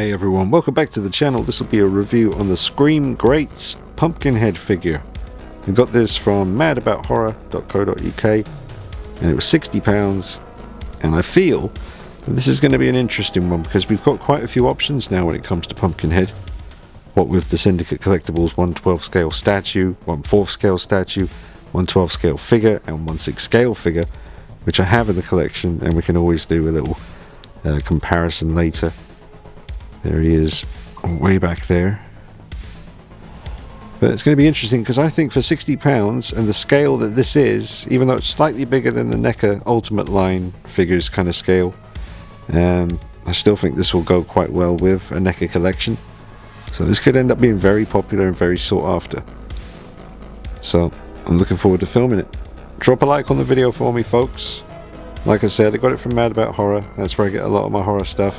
Hey everyone, welcome back to the channel. This will be a review on the Scream Greats Pumpkinhead figure. We got this from madabouthorror.co.uk and it was £60, and I feel that this is going to be an interesting one because we've got quite a few options now when it comes to Pumpkinhead. What with the Syndicate Collectibles 1/12 scale statue, 1/4 scale statue, 1/12 scale figure and 1/6 scale figure, which I have in the collection, and we can always do a little comparison later. There he is, way back there. But it's going to be interesting because I think for £60 and the scale that this is, even though it's slightly bigger than the NECA Ultimate line figures kind of scale, I still think this will go quite well with a NECA collection. So this could end up being very popular and very sought after. So I'm looking forward to filming it. Drop a like on the video for me, folks. Like I said, I got it from Mad About Horror. That's where I get a lot of my horror stuff.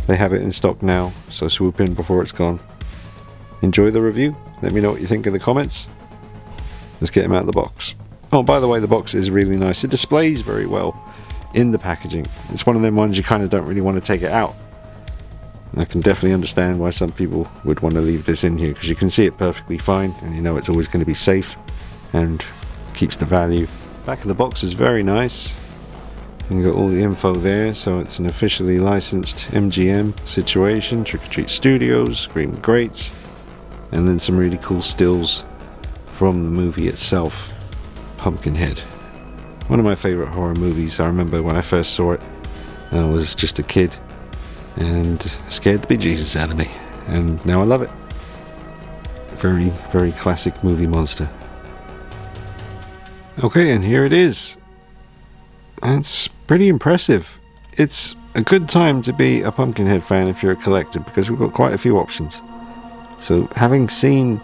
They have it in stock now, so swoop in before it's gone. Enjoy the review. Let me know what you think in the comments. Let's get him out of the box. Oh, by the way, the box is really nice. It displays very well in the packaging. It's one of them ones you kind of don't really want to take it out. I can definitely understand why some people would want to leave this in here, because you can see it perfectly fine and you know it's always going to be safe and keeps the value. Back of the box is very nice. You got all the info there, so it's an officially licensed MGM situation, Trick or Treat Studios, Scream Greats, and then some really cool stills from the movie itself, Pumpkinhead. One of my favorite horror movies. I remember when I first saw it, I was just a kid and scared the bejesus out of me, and now I love it. Very, very classic movie monster. Okay, and here it is. That's pretty impressive. It's a good time to be a Pumpkinhead fan if you're a collector, because we've got quite a few options. So having seen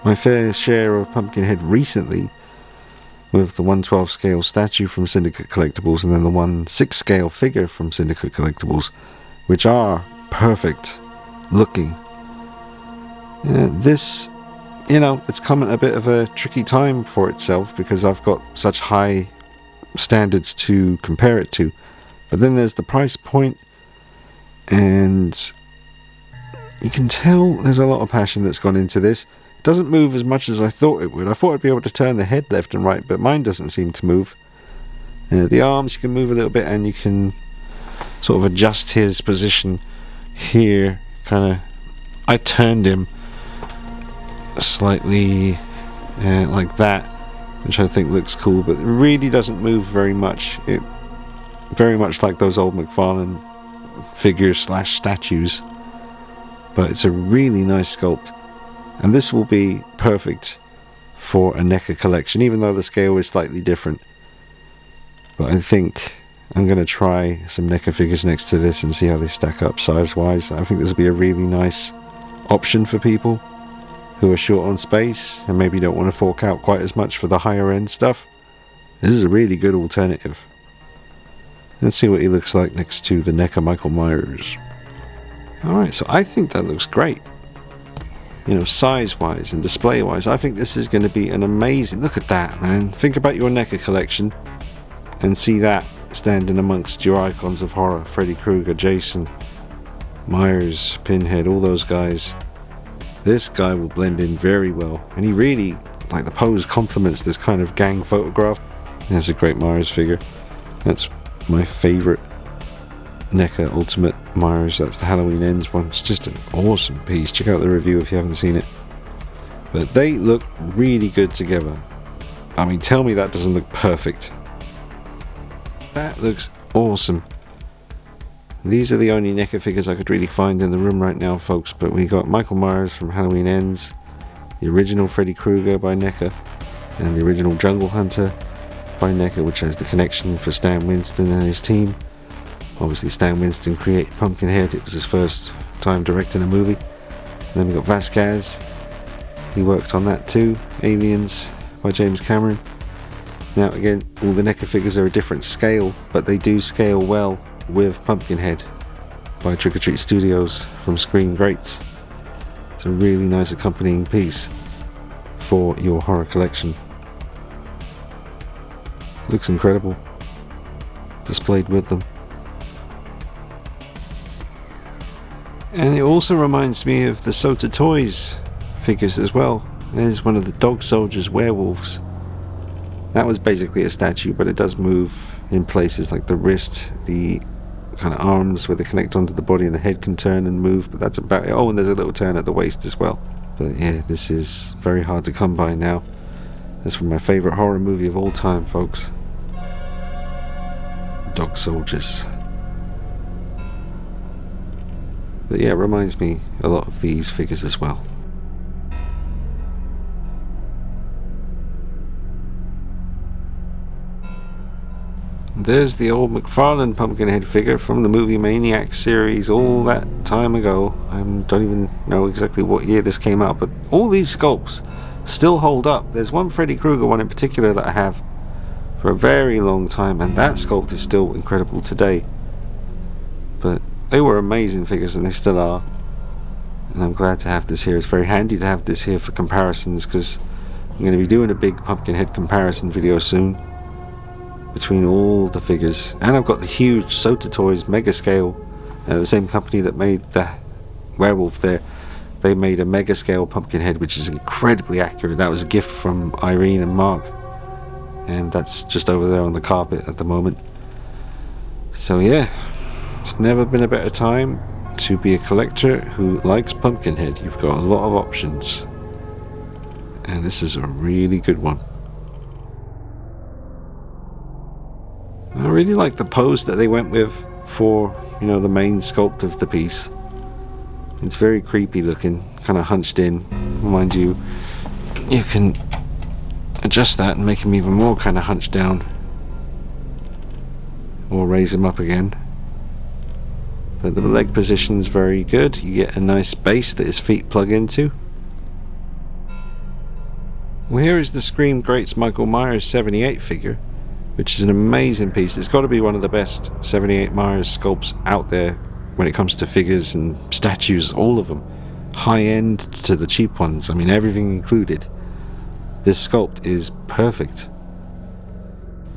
my fair share of Pumpkinhead recently, with the 1/12 scale statue from Syndicate Collectibles and then the 1/6 scale figure from Syndicate Collectibles, which are perfect looking, this, you know, it's come at a bit of a tricky time for itself because I've got such high standards to compare it to, but then there's the price point, and you can tell there's a lot of passion that's gone into this. It doesn't move as much as I thought it would. I thought I'd be able to turn the head left and right, but mine doesn't seem to move. The arms you can move a little bit, and you can sort of adjust his position here. I turned him slightly like that, which I think looks cool, but it really doesn't move very much. It very much like those old McFarlane figures / statues, but it's a really nice sculpt, and this will be perfect for a NECA collection, even though the scale is slightly different. But I think I'm going to try some NECA figures next to this and see how they stack up size wise. I think this will be a really nice option for people who are short on space and maybe don't want to fork out quite as much for the higher end stuff. This is a really good alternative. Let's see what he looks like next to the NECA Michael Myers. Alright, so I think that looks great. You know, size wise and display wise, I think this is going to be an amazing... Look at that, man. Think about your NECA collection and see that standing amongst your icons of horror. Freddy Krueger, Jason, Myers, Pinhead, all those guys. This guy will blend in very well, and he really, like, the pose complements this kind of gang photograph. There's a great Myers figure. That's my favorite NECA Ultimate Myers. That's the Halloween Ends one. It's just an awesome piece. Check out the review if you haven't seen it. But they look really good together. I mean, tell me that doesn't look perfect. That looks awesome. These are the only NECA figures I could really find in the room right now, folks, but we got Michael Myers from Halloween Ends, the original Freddy Krueger by NECA, and the original Jungle Hunter by NECA, which has the connection for Stan Winston and his team. Obviously Stan Winston created Pumpkinhead, it was his first time directing a movie. And then we got Vasquez, he worked on that too. Aliens by James Cameron. Now again, all the NECA figures are a different scale, but they do scale well with Pumpkinhead by Trick or Treat Studios from Screen Greats. It's a really nice accompanying piece for your horror collection. Looks incredible displayed with them. And it also reminds me of the Sota Toys figures as well. There's one of the Dog Soldiers werewolves. That was basically a statue, but it does move in places like the wrist, the kind of arms where they connect onto the body, and the head can turn and move, but that's about it. Oh, and there's a little turn at the waist as well. But yeah, this is very hard to come by now. That's from my favourite horror movie of all time, folks. Dog Soldiers. But yeah, it reminds me a lot of these figures as well. There's the old McFarlane Pumpkinhead figure from the movie Maniac series all that time ago. I don't even know exactly what year this came out, but all these sculpts still hold up. There's one Freddy Krueger one in particular that I have for a very long time, and that sculpt is still incredible today. But they were amazing figures, and they still are. And I'm glad to have this here. It's very handy to have this here for comparisons, because I'm going to be doing a big Pumpkinhead comparison video soon between all the figures. And I've got the huge Sota Toys mega scale, the same company that made the werewolf there. They made a mega scale Pumpkinhead, which is incredibly accurate. That was a gift from Irene and Mark, and that's just over there on the carpet at the moment. So yeah, it's never been a better time to be a collector who likes Pumpkinhead. You've got a lot of options, and this is a really good one. I really like the pose that they went with for, you know, the main sculpt of the piece. It's very creepy looking, kind of hunched in. Mind you, you can adjust that and make him even more kind of hunched down, or raise him up again. But the leg position's very good. You get a nice base that his feet plug into. Well, here is the Scream Greats Michael Myers 78 figure, which is an amazing piece. It's got to be one of the best 78 Myers sculpts out there when it comes to figures and statues, all of them. High end to the cheap ones, I mean everything included. This sculpt is perfect.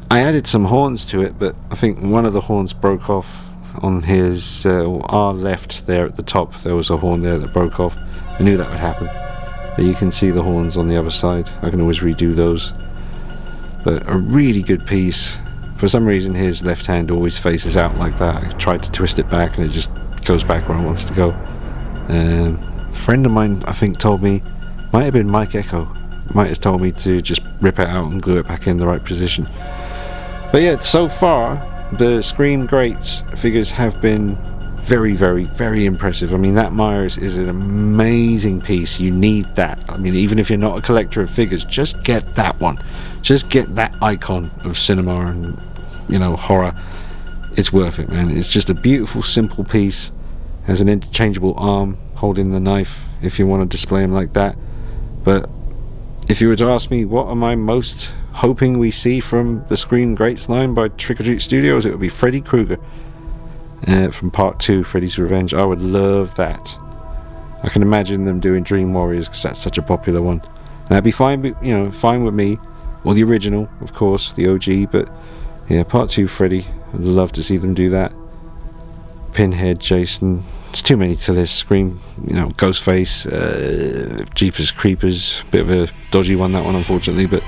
I added some horns to it, but I think one of the horns broke off on his, our left there at the top. There was a horn there that broke off. I knew that would happen. But you can see the horns on the other side. I can always redo those. But a really good piece. For some reason his left hand always faces out like that. I tried to twist it back and it just goes back where it wants to go. A friend of mine, I think, told me, might have been Mike Echo, might have told me to just rip it out and glue it back in the right position. But yeah, so far the Scream Greats figures have been very, very, very impressive. I mean, that Myers is an amazing piece. You need that. I mean, even if you're not a collector of figures, just get that one. Just get that icon of cinema and, you know, horror. It's worth it, man. It's just a beautiful, simple piece. Has an interchangeable arm holding the knife if you want to display him like that. But if you were to ask me what am I most hoping we see from the Scream Greats line by Trick or Treat Studios, it would be Freddy Krueger. From Part 2, Freddy's Revenge. I would love that. I can imagine them doing Dream Warriors because that's such a popular one. And that'd be fine, you know, fine with me. Or the original, of course, the OG. But yeah, Part 2 Freddy. I'd love to see them do that. Pinhead, Jason. It's too many to this. Scream, you know, Ghostface, Jeepers Creepers. Bit of a dodgy one, that one, unfortunately. But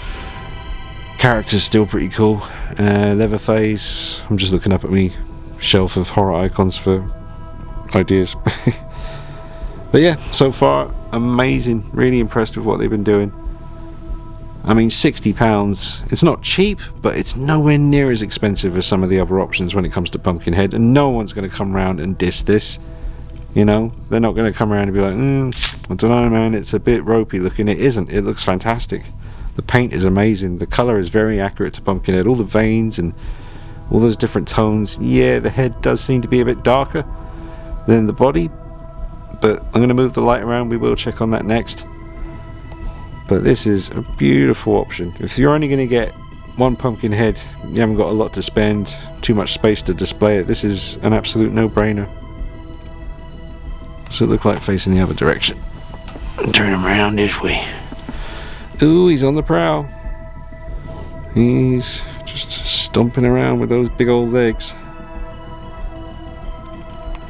characters still pretty cool. Leatherface. I'm just looking up at me shelf of horror icons for ideas. But yeah, so far amazing. Really impressed with what they've been doing. I mean, £60, it's not cheap, but it's nowhere near as expensive as some of the other options when it comes to Pumpkinhead, and no one's going to come around and diss this. You know, they're not going to come around and be like, I don't know, man, it's a bit ropey looking. It isn't. It looks fantastic. The paint is amazing. The colour is very accurate to Pumpkinhead. All the veins and all those different tones. Yeah, the head does seem to be a bit darker than the body, but I'm going to move the light around. We will check on that next. But this is a beautiful option. If you're only going to get one Pumpkinhead, you haven't got a lot to spend, too much space to display it, this is an absolute no-brainer. What's it look like facing the other direction? Turn him around this way. Ooh, he's on the prowl. He's just stomping around with those big old legs.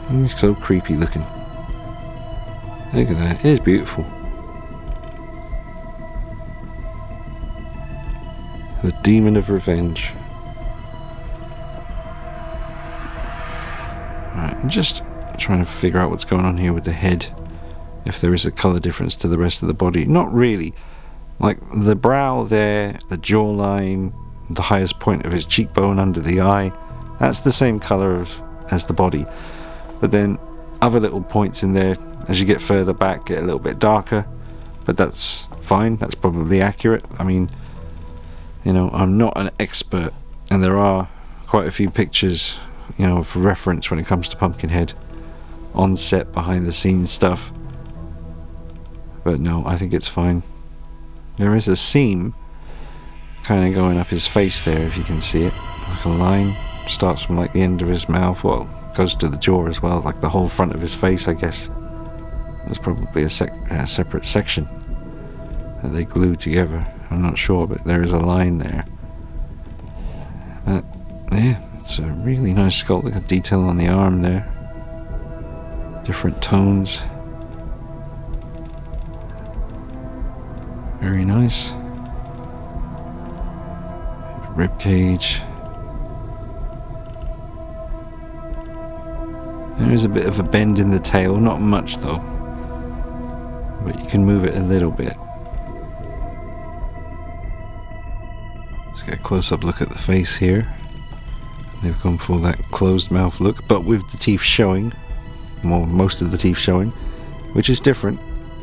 He's so creepy looking. Look at that, it is beautiful. The Demon of Revenge. Right, I'm just trying to figure out what's going on here with the head. If there is a colour difference to the rest of the body. Not really. Like the brow there, the jawline, the highest point of his cheekbone under the eye, that's the same colour as the body. But then other little points in there, as you get further back, get a little bit darker. But that's fine, that's probably accurate. I mean, you know, I'm not an expert, and there are quite a few pictures, you know, for reference when it comes to Pumpkinhead, on set, behind the scenes stuff. But no, I think it's fine. There is a seam kind of going up his face there, if you can see it, like a line. Starts from like the end of his mouth, well, goes to the jaw as well, like the whole front of his face, I guess. There's probably a separate section that they glued together. I'm not sure, but there is a line there. But yeah, it's a really nice sculpt. Look at the detail on the arm there. Different tones. Very nice. Rib cage. There is a bit of a bend in the tail, not much though, but you can move it a little bit. Let's get a close-up look at the face here. They've gone for that closed mouth look, but with the teeth showing, well, most of the teeth showing, which is different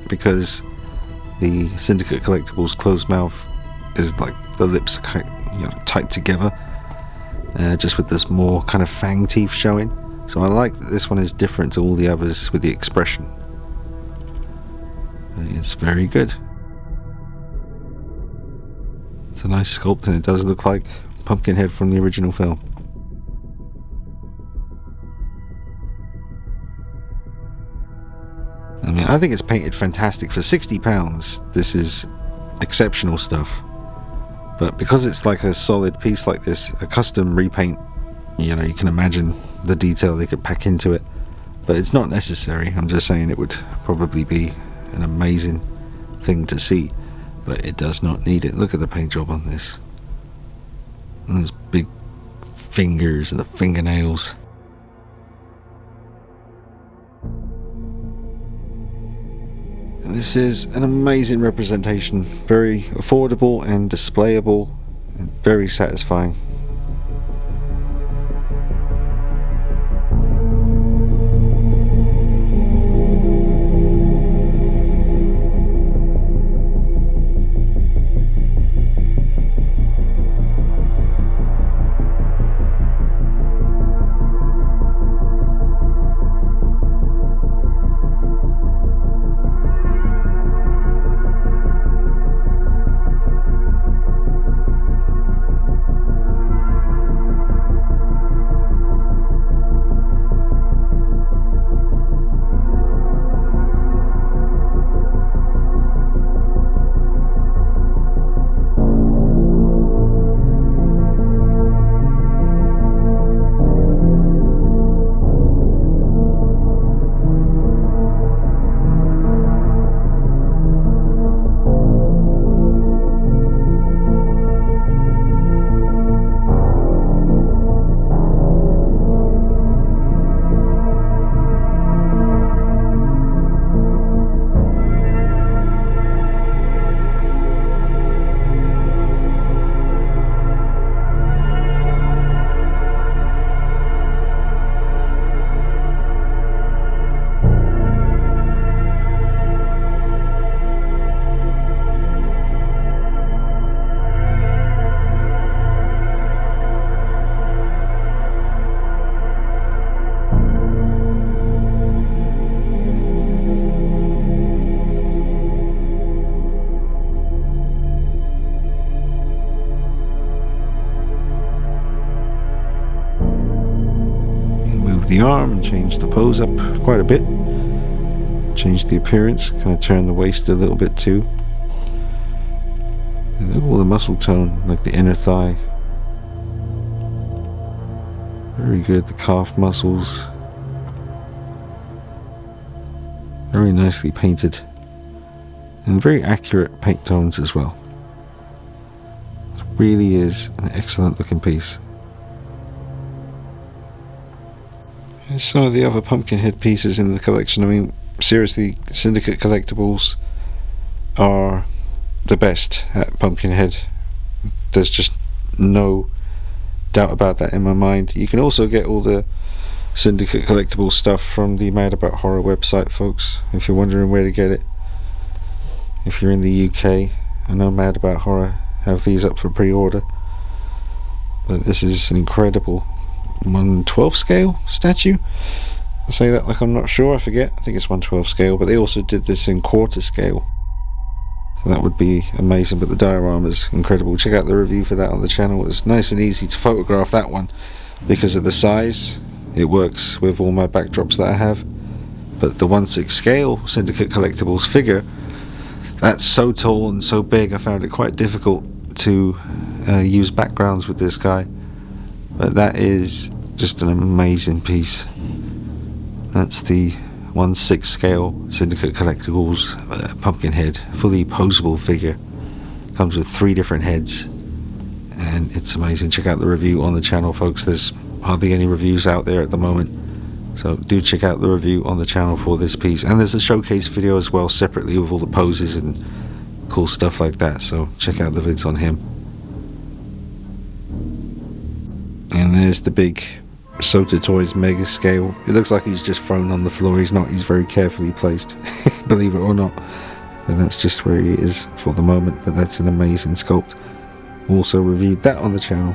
because the Syndicate Collectibles closed mouth is like the lips kind of, you know, tight together, just with this more kind of fang teeth showing. So I like that this one is different to all the others with the expression. It's very good. It's a nice sculpt, and it does look like Pumpkinhead from the original film. I mean, I think it's painted fantastic. For £60, this is exceptional stuff. But because it's like a solid piece like this, a custom repaint, you know, you can imagine the detail they could pack into it. But it's not necessary. I'm just saying it would probably be an amazing thing to see. But it does not need it. Look at the paint job on this. And those big fingers and the fingernails. And this is an amazing representation. Very affordable and displayable and very satisfying. the arm and changed the pose up quite a bit. Changed the appearance, kind of turned the waist a little bit too. And look at all the muscle tone, like the inner thigh. Very good, the calf muscles. Very nicely painted. And very accurate paint tones as well. It really is an excellent looking piece. And some of the other Pumpkinhead pieces in the collection, I mean, seriously, Syndicate Collectibles are the best at Pumpkinhead. There's just no doubt about that in my mind. You can also get all the Syndicate Collectibles stuff from the Mad About Horror website, folks, if you're wondering where to get it. If you're in the UK, I know Mad About Horror have these up for pre-order, but this is an incredible 1/12 scale statue. I say that like I'm not sure, I forget, I think it's 1/12 scale, but they also did this in quarter scale, so that would be amazing. But the diorama is incredible. Check out the review for that on the channel. It's nice and easy to photograph that one because of the size. It works with all my backdrops that I have. But the 1/6 scale Syndicate Collectibles figure, that's so tall and so big, I found it quite difficult to use backgrounds with this guy. But that is just an amazing piece. That's the 1/6 scale Syndicate Collectibles Pumpkinhead, fully posable figure. Comes with 3 different heads, and it's amazing. Check out the review on the channel, folks. There's hardly any reviews out there at the moment, so do check out the review on the channel for this piece. And there's a showcase video as well separately with all the poses and cool stuff like that, so check out the vids on him. And there's the big Sota Toys Mega Scale. It looks like he's just thrown on the floor. He's not, he's very carefully placed, believe it or not. And that's just where he is for the moment, but that's an amazing sculpt. Also reviewed that on the channel.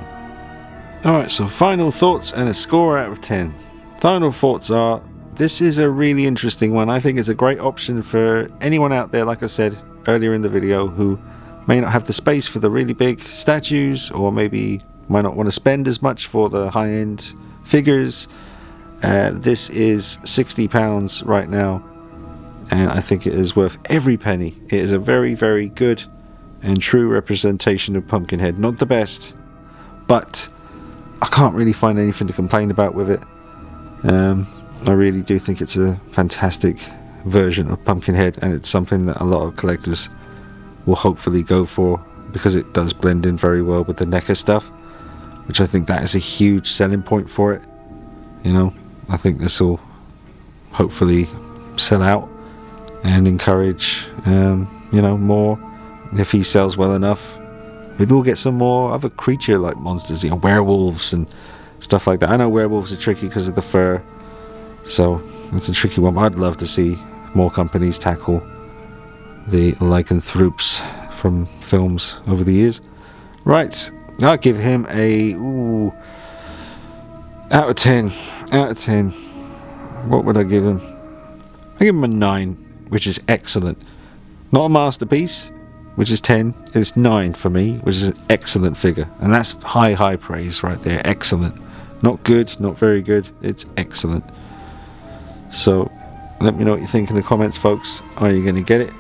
Alright, so final thoughts and a score out of 10. Final thoughts are, this is a really interesting one. I think it's a great option for anyone out there, like I said earlier in the video, who may not have the space for the really big statues, or maybe might not want to spend as much for the high-end figures. This is £60 right now, and I think it is worth every penny. It is a very, very good and true representation of Pumpkinhead. Not the best, but I can't really find anything to complain about with it. I really do think it's a fantastic version of Pumpkinhead, and it's something that a lot of collectors will hopefully go for, because it does blend in very well with the NECA stuff, which I think that is a huge selling point for it. You know, I think this will hopefully sell out and encourage you know, more. If he sells well enough, maybe we'll get some more other creature like monsters, you know, werewolves and stuff like that. I know werewolves are tricky because of the fur, so it's a tricky one, but I'd love to see more companies tackle the lycanthropes from films over the years. Right, I'll give him a out of 10. Out of 10. What would I give him? I give him a 9, which is excellent. Not a masterpiece, which is 10. It's 9 for me, which is an excellent figure, and that's high praise right there. Excellent. Not good, not very good. It's excellent. So let me know what you think in the comments, folks. Are you going to get it?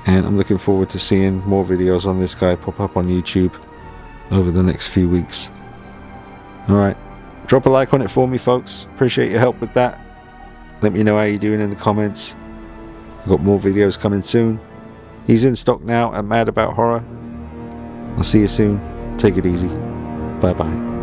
And I'm looking forward to seeing more videos on this guy pop up on YouTube over the next few weeks. Alright, drop a like on it for me, folks. Appreciate your help with that. Let me know how you're doing in the comments. I've got more videos coming soon. He's in stock now at Mad About Horror. I'll see you soon. Take it easy. Bye bye.